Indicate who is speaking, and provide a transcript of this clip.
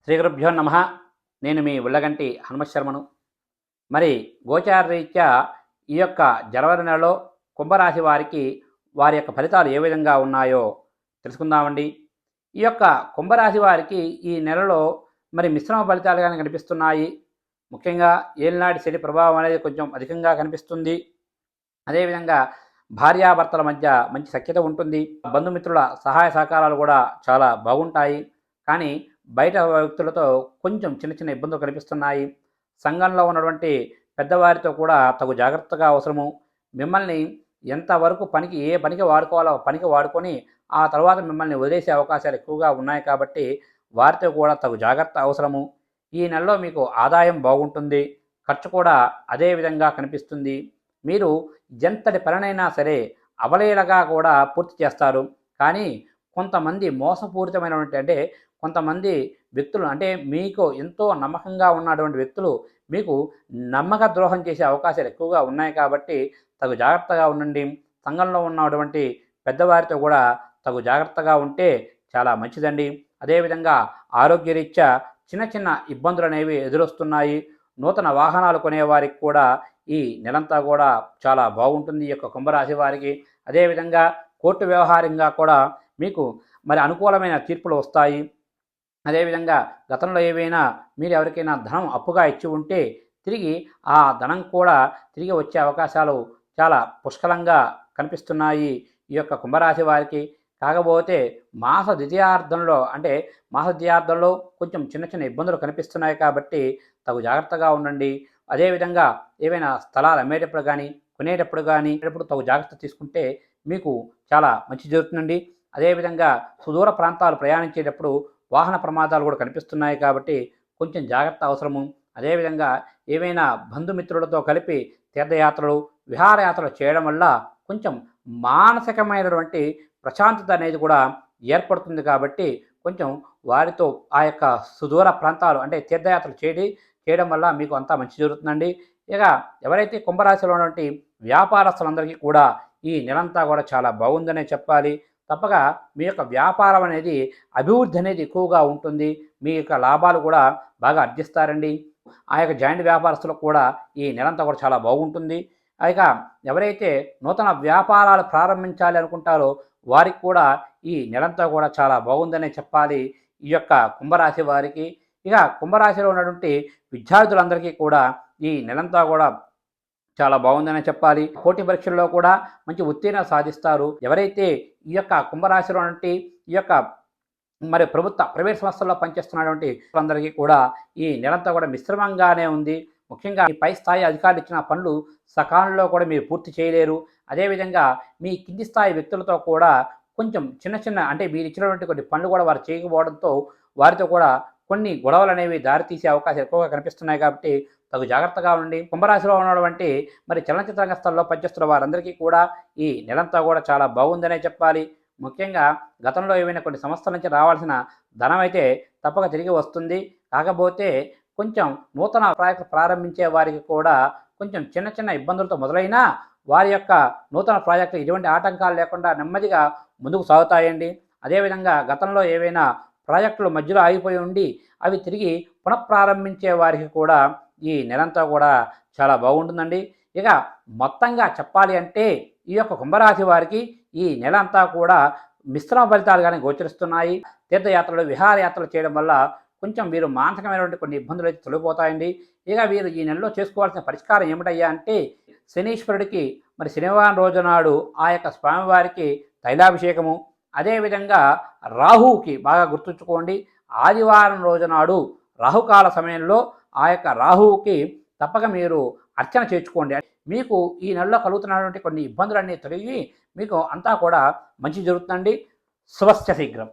Speaker 1: శ్రీ గురుభ్యో నమ. నేను మీ ఉళ్ళగంటి హనుమత్ శర్మను. మరి గోచార రీత్యా ఈ యొక్క జనవరి నెలలో కుంభరాశి వారికి వారి యొక్క ఫలితాలు ఏ విధంగా ఉన్నాయో తెలుసుకుందామండి. ఈ యొక్క కుంభరాశి వారికి ఈ నెలలో మరి మిశ్రమ ఫలితాలుగానే కనిపిస్తున్నాయి. ముఖ్యంగా ఏలినాటి శని ప్రభావం అనేది కొంచెం అధికంగా కనిపిస్తుంది. అదేవిధంగా భార్యాభర్తల మధ్య మంచి సఖ్యత ఉంటుంది. బంధుమిత్రుల సహాయ సహకారాలు కూడా చాలా బాగుంటాయి. కానీ బయట వ్యక్తులతో కొంచెం చిన్న చిన్న ఇబ్బందులు కనిపిస్తున్నాయి. సంఘంలో ఉన్నటువంటి పెద్దవారితో కూడా తగు జాగ్రత్తగా అవసరము. మిమ్మల్ని ఎంతవరకు ఏ పనికి వాడుకోవాలో పనికి వాడుకొని ఆ తర్వాత మిమ్మల్ని వదిలేసే అవకాశాలు ఎక్కువగా ఉన్నాయి కాబట్టి వారితో కూడా తగు జాగ్రత్త అవసరము. ఈ నెలలో మీకు ఆదాయం బాగుంటుంది. ఖర్చు కూడా అదే విధంగా కనిపిస్తుంది. మీరు ఎంతటి పనినైనా సరే అవలీలగా కూడా పూర్తి చేస్తారు. కానీ కొంతమంది మోసపూరితమైనటువంటి కొంతమంది వ్యక్తులు మీకు ఎంతో నమ్మకంగా ఉన్నటువంటి వ్యక్తులు మీకు నమ్మక ద్రోహం చేసే అవకాశాలు ఎక్కువగా ఉన్నాయి కాబట్టి తగు జాగ్రత్తగా ఉండండి. సంఘంలో ఉన్నటువంటి పెద్దవారితో కూడా తగు జాగ్రత్తగా ఉంటే చాలా మంచిదండి. అదేవిధంగా ఆరోగ్యరీత్యా చిన్న చిన్న ఇబ్బందులు అనేవి ఎదురొస్తున్నాయి. నూతన వాహనాలు కొనేవారికి కూడా ఈ నెలంతా కూడా చాలా బాగుంటుంది ఈ యొక్క కుంభరాశి వారికి. అదేవిధంగా కోర్టు వ్యవహారంగా కూడా మీకు అనుకూలమైన తీర్పులు వస్తాయి. అదేవిధంగా గతంలో ఏవైనా మీరు ఎవరికైనా ధనం అప్పుగా ఇచ్చి ఉంటే తిరిగి ఆ ధనం కూడా తిరిగి వచ్చే అవకాశాలు చాలా పుష్కలంగా కనిపిస్తున్నాయి ఈ యొక్క కుంభరాశి వారికి. కాకపోతే మాస ద్వితీయార్థంలో కొంచెం చిన్న చిన్న ఇబ్బందులు కనిపిస్తున్నాయి కాబట్టి తగు జాగ్రత్తగా ఉండండి. అదేవిధంగా ఏవైనా స్థలాలు అమ్మేటప్పుడు కానీ కొనేటప్పుడు కానీ తగు జాగ్రత్త తీసుకుంటే మీకు చాలా మంచి జరుగుతుందండి. అదేవిధంగా సుదూర ప్రాంతాలు ప్రయాణించేటప్పుడు వాహన ప్రమాదాలు కూడా కనిపిస్తున్నాయి కాబట్టి కొంచెం జాగ్రత్త అవసరము. అదేవిధంగా ఏవైనా బంధుమిత్రులతో కలిపి తీర్థయాత్రలు విహారయాత్రలు చేయడం వల్ల కొంచెం మానసికమైనటువంటి ప్రశాంతత అనేది కూడా ఏర్పడుతుంది కాబట్టి కొంచెం వారితో ఆ యొక్క సుదూర ప్రాంతాలు తీర్థయాత్రలు చేయడం వల్ల మీకు అంతా మంచి జరుగుతుందండి. ఇక ఎవరైతే కుంభరాశిలో ఉన్నటువంటి వ్యాపారస్తులందరికీ కూడా ఈ నెలంతా కూడా చాలా బాగుందనే చెప్పాలి. తప్పక మీ యొక్క వ్యాపారం అనేది అభివృద్ధి అనేది ఎక్కువగా ఉంటుంది. మీ యొక్క లాభాలు కూడా బాగా ఆర్జిస్తారండి. ఆ యొక్క జాయింట్ వ్యాపారస్తులకు కూడా ఈ నెలంతా కూడా చాలా బాగుంటుంది. ఇక ఎవరైతే నూతన వ్యాపారాలు ప్రారంభించాలి అనుకుంటారో వారికి కూడా ఈ నెలంతా కూడా చాలా బాగుందనే చెప్పాలి ఈ యొక్క కుంభరాశి వారికి. ఇక కుంభరాశిలో ఉన్నటువంటి విద్యార్థులందరికీ కూడా ఈ నెలంతా కూడా చాలా బాగుందనే చెప్పాలి. పోటీ పరీక్షల్లో కూడా మంచి ఉత్తీర్ణత సాధిస్తారు. ఎవరైతే ఈ యొక్క కుంభరాశిలో ఈ యొక్క ప్రైవేట్ సంస్థల్లో పనిచేస్తున్నటువంటి అందరికీ కూడా ఈ నెలంతా కూడా మిశ్రమంగానే ఉంది. ముఖ్యంగా ఈ పై స్థాయి అధికారులు ఇచ్చిన పనులు సకాలంలో కూడా మీరు పూర్తి చేయలేరు. అదేవిధంగా మీ కింది స్థాయి వ్యక్తులతో కూడా కొంచెం చిన్న చిన్న మీరు ఇచ్చినటువంటి కొన్ని పనులు కూడా వారు చేయకపోవడంతో వారితో కూడా కొన్ని గొడవలు అనేవి దారితీసే అవకాశాలు ఎక్కువగా కనిపిస్తున్నాయి కాబట్టి తగు జాగ్రత్తగా ఉండి కుంభరాశిలో ఉన్నటువంటి చలనచిత్ర రంగస్థల్లో పనిచేస్తున్న వారందరికీ కూడా ఈ నెలంతా కూడా చాలా బాగుందనే చెప్పాలి. ముఖ్యంగా గతంలో ఏవైనా కొన్ని సంస్థల నుంచి రావాల్సిన ధనం అయితే తప్పక తిరిగి వస్తుంది. కాకపోతే కొంచెం నూతన ప్రాజెక్టు ప్రారంభించే వారికి కూడా కొంచెం చిన్న చిన్న ఇబ్బందులతో మొదలైనా వారి యొక్క నూతన ప్రాజెక్టు ఎటువంటి ఆటంకాలు లేకుండా నెమ్మదిగా ముందుకు సాగుతాయండి. అదేవిధంగా గతంలో ఏవైనా ప్రాజెక్టులు మధ్యలో ఆగిపోయి ఉండి అవి తిరిగి పునఃప్రారంభించే వారికి కూడా ఈ నెలంతా కూడా చాలా బాగుంటుందండి. ఇక మొత్తంగా చెప్పాలి ఈ యొక్క కుంభరాశి వారికి ఈ నెల అంతా కూడా మిశ్రమ ఫలితాలుగానే గోచరిస్తున్నాయి. తీర్థయాత్రలు విహారయాత్రలు చేయడం వల్ల కొంచెం వీరు మానసికమైనటువంటి కొన్ని ఇబ్బందులు అయితే తొలగిపోతాయండి. ఇక వీరు ఈ నెలలో చేసుకోవాల్సిన పరిష్కారం ఏమిటయ్యా శనీశ్వరుడికి శనివారం రోజు నాడు ఆ యొక్క స్వామివారికి తైలాభిషేకము, అదేవిధంగా రాహువుకి బాగా గుర్తుంచుకోండి, ఆదివారం రోజు నాడు రాహుకాల సమయంలో ఆ యొక్క రాహువుకి తప్పక మీరు అర్చన చేర్చుకోండి. మీకు ఈ నెలలో కలుగుతున్నటువంటి కొన్ని ఇబ్బందులన్నీ తొలగి మీకు అంతా కూడా మంచి జరుగుతుందండి. శుభస్య శీఘ్రం.